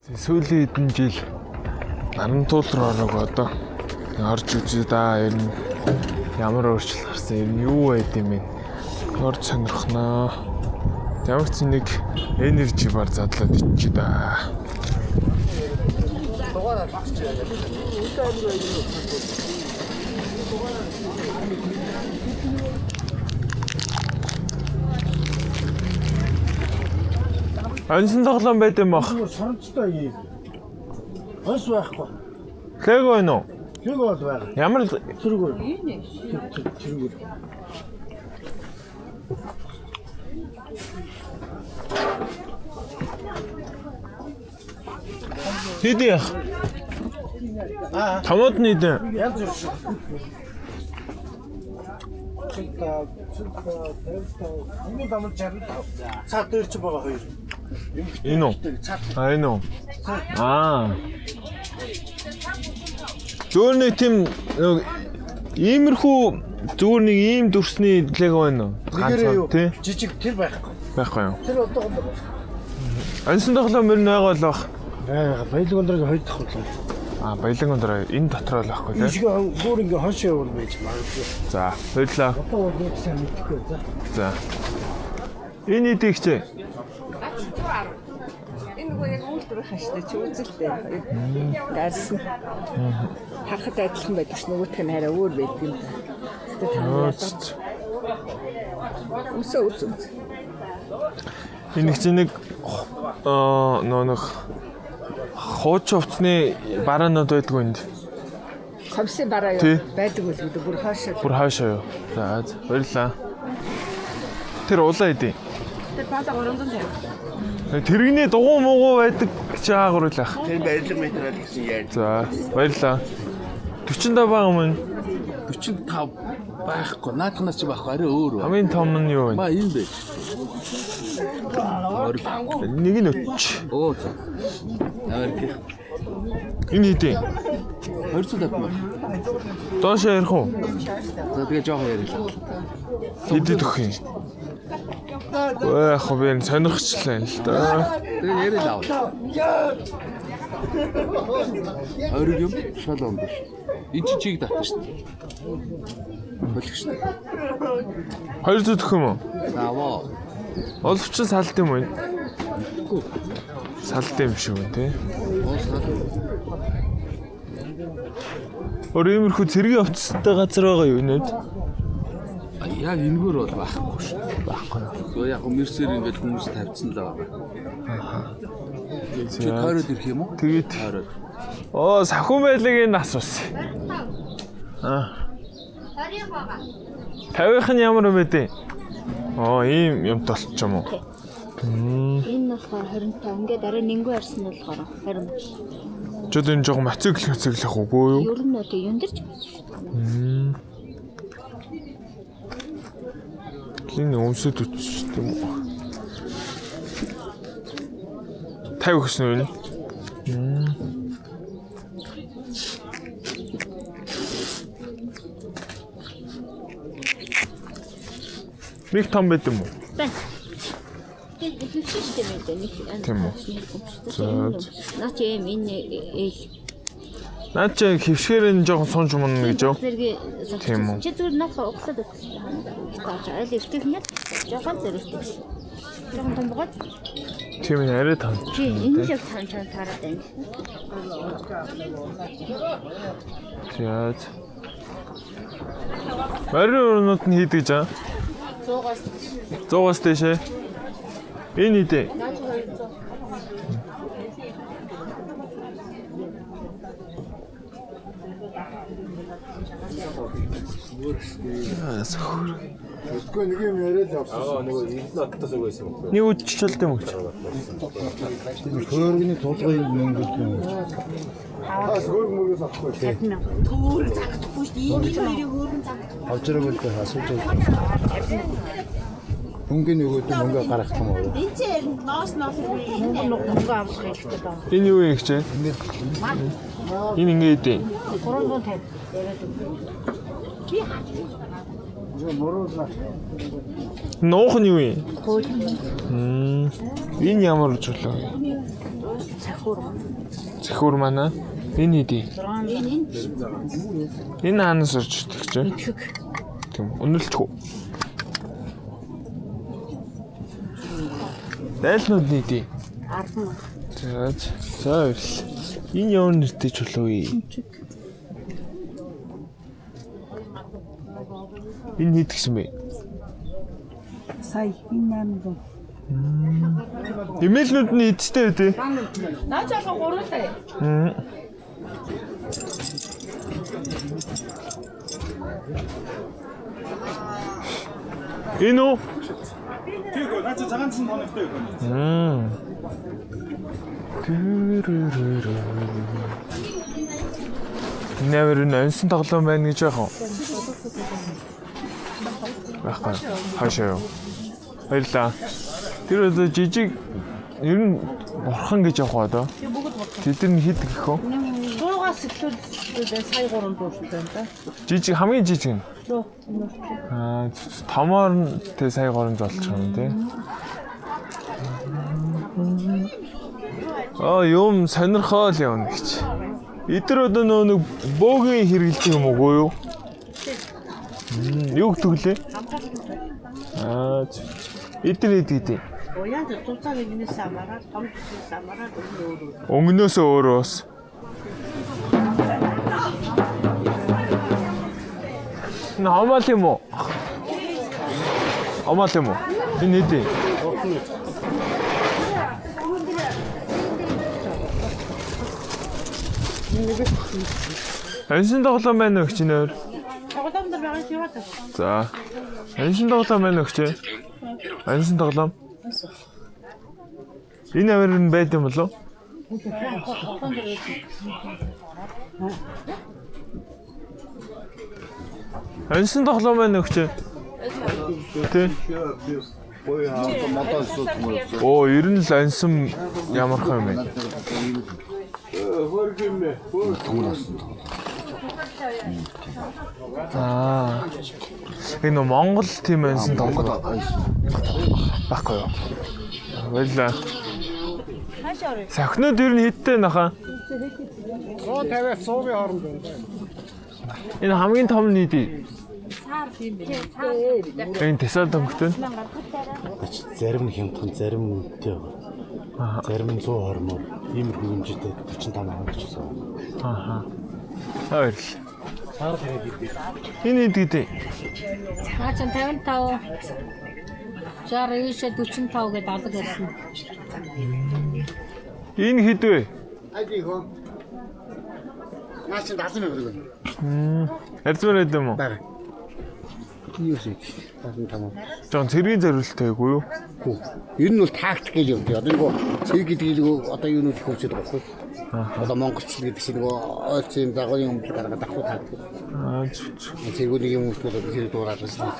Сүүлийн хэдэн жил наран туул руу орог одоо орж үзье да. Ер нь ямар өөрчлөлт гарсан, ер нь юу байд юм бэ? Орж сонирхноо. Ямар ч нэг энержи бар задлаад иччээ да. Ансан тоглоом байд юм бах. Соронцтой. Хос байхгүй. Лэг байна уу? Лэг бол байна. Ямар Тэргүүр. Тэргүүр. хэд яах? Тамууд нь идэ. Янз бүр. Миний дамд 65. Цаад дээр ч байгаа хоёр. Энэ үү? Энэ үү? Зүгээр нэг тийм иймэрхүү зүгээр нэг ийм дүрсний лэг байна уу? Тий. Жижиг тэр байхгүй. Байхгүй юу? Тэр одоо гол. Ансан тоглоом мөр нэг байгаа л бах. Баялаг өндрийг хоёр дахь хурлаа. Баялаг өндөр энэ дотроо л байхгүй тийм. Бүр ингээ хонш явуул байж магадгүй. За, баярлаа. Одоо нэг сайн мэдхгүй за. За. Энэ идэгчээ. Энэ гоо яг үүлдвэр хаштай чи үзэлтэй. Гарсан. Харахад адилхан байдаг ш нөгөөх нь хараа өөр байдаг юм. Тэгтээ танаас үсөө. Энэ их нэг нэг хууч хувцсны бараанууд байдгүй энд. Хавсын бараа юу байдаг үл гэдэг бүр хаашаа. Бүр хаашаа юу. За, баярлаа. Тэр улаан идэв. Тэр баалга 350. Тэрэгний дугуй муугуу байдаг чи аагур үлээх. Тэр баялаг метр гэсэн яаж. За, баярлаа. 45 бага мөн. 45 байхгүй. Наадханаас ч байхгүй. Арай өөр. Хамгийн том нь юу вэ? Ба энэ бэ. Нэг нь өч. Оо. Аварк. Энэ хэдий? 250 маа. Доош ярих уу? За тэгээ жоох ярилаа. Хэдэд өгөх юм? Яг би энэ сонирхчлаа л да. Тэгээ ярилаа. Аварк юм шал юм биш. Энд чи чиг татна шүү дээ. Болгоч. 200 төгөх юм уу? Аваа. Оловч салд юм уу? Салд юм шиг үү те? Өөр иймэрхүү цэргийн офцтой газар байгаа юу нэд? Яг энэгээр бол байхгүй шүү. Байхгүй. Гэхдээ яг мерсээр ингээд хүмүүс тавьсан л байгаа. Чи тойроод ирэх юм уу? Тэгээд тойроод. Оо, сахиун байлыг энэ асуусан. 50-ийнх нь ямар юм бэ дээ? Оо, ийм юм толч юм уу? Энэ болохоор 25. Ингээд арай нэнгүй арсан нь болохоор 20. Чод энэ жоо мацэглэх үгүй юу? Ер нь одоо юндэрч байсан шүү дээ. Энэ өмсөд үтчих юм уу? 50 гэсэн үү? Нэг том байд юм уу? Байн. Тэгээд хөвчтэй мэдээ нэг Тийм үү? Наач юм энэ ээл. Наач хөвшгээр нь жоохон сунж мөн гэж юу? Тийм үү? Чи зүгээр наахаа углаад өгсөн. Тааж айл өвтөх нь жоохон зэрэгтэй. Жоохон том бод. Тийм ээ, арай том. Чи энэ л тань тараад байна. Тэгээд Барийн өрнөд нь хийдэг жаа. 100-аас дэшээ. Энэ идэ. Тэгэхгүй нэг юм яриад авсан. Нөгөө энэ оттос үг байсан юм. Нэг үдчилт юм уу? Хөөргөний тулгыг мөнгөлт юм. Хөөрг мөрөөс авахгүй. Төөр загтахгүй шүү дээ. Ийм хоёрыг хөөргөн загтахгүй. Авчраг бол асууж байгаа. Хөнгөний өгөөд мөнгө гаргах юм уу? Энд чинь ноос мөнгө авах хэрэгтэй даа. Энэ юу юм хчээ? Энэ ингэ идэ. 350. Нуух нь юу юм? Энэ ямар жуулаа вэ? Захиур манай. Энэ хэдий? Энэ хаанаас орж ирдэг ч? Тийм. Үнэлчих үү? Дайлнууд нийтий. 10. За баярлалаа. Энэ ямар нэртэй чулуу вэ? Энэ хэд гэсэн бэ? Сая энэ 800. Эмээлнүүд нь эдтэй үү? Наа жаахан 3 сая. Энэ үү? Тийгөө наа чи цагаан цэн хоногтой юу? Нээр нь онсон тоглоом байна гэж яах вэ? Баха. Хашаа юу? Баярлаа. Тэр одоо жижиг ер нь бурхан гэж явах одоо. Тэд нар хэд гэх вэ? Дуугаас эхлүүлээд сая 3 дууртай байна да. Жижиг хамгийн жижиг нь. Лөө. Томоор нь тэ сая 3 болчих юм тий. Юм сонирхол явна гэж. Эдгээр одоо нэг бөөгийн хэрэгэлдэг юм уу юу? Юу гэвлээ? Эдгээр идэв. Уяад туцаа нэгнээс амаараа, том зүйлээс амаараа өөр. Өнгнөөс өөрөөс. Намаал юм уу? Амаал юм уу? Энэ хэдий? Ансын тоглоом байна өгч нээр. Тоглоом дээр байгаа юм байна. За. Ансын тоглоом байна өгч. Ансын тоглоом. Энэ авир нь байд юм болов? Ансын тоглоом байна өгч. Тэ. Ер нь л ансан ямар хөө юм бэ? Энэ Монгол тийм ансан тоглоом байхгүй юу? Баярлаа. Сахнууд ер нь хэдтэй наха? 150-аас 100-ийн хооронд байна. Энэ хамгийн том нь хэдий? Энэ тесал дөнгөтэй. Зарим нь хямдхан, зарим нь үнэтэй байна. Зарим нь 120 иймэрхүү хэмжээтэй 45 аваад ч гэсэн. Баярлалаа. Энэ хэдий? Наа чи 55. 69 45 гэдэг алга ирсэн. Энэ хэд вэ? Айдий хөө. Наа чи 70 мянга. Арзмаар байд юм уу? Бага. Юу шиг 75. Жон цэргийн зориултайгүй юу? Ер нь бол тактик гэж юм. Одоо нөгөө цэг гэдэг нөгөө одоо юу нүд хөвсөд байгаа байхгүй. Одоо монголчууд гэдэг чинь нөгөө ойлцсон юм дагуулын өмнө гаргаад авах тактик. Цэргүүний юм хүмүүсүүд тэр дуурайж байна.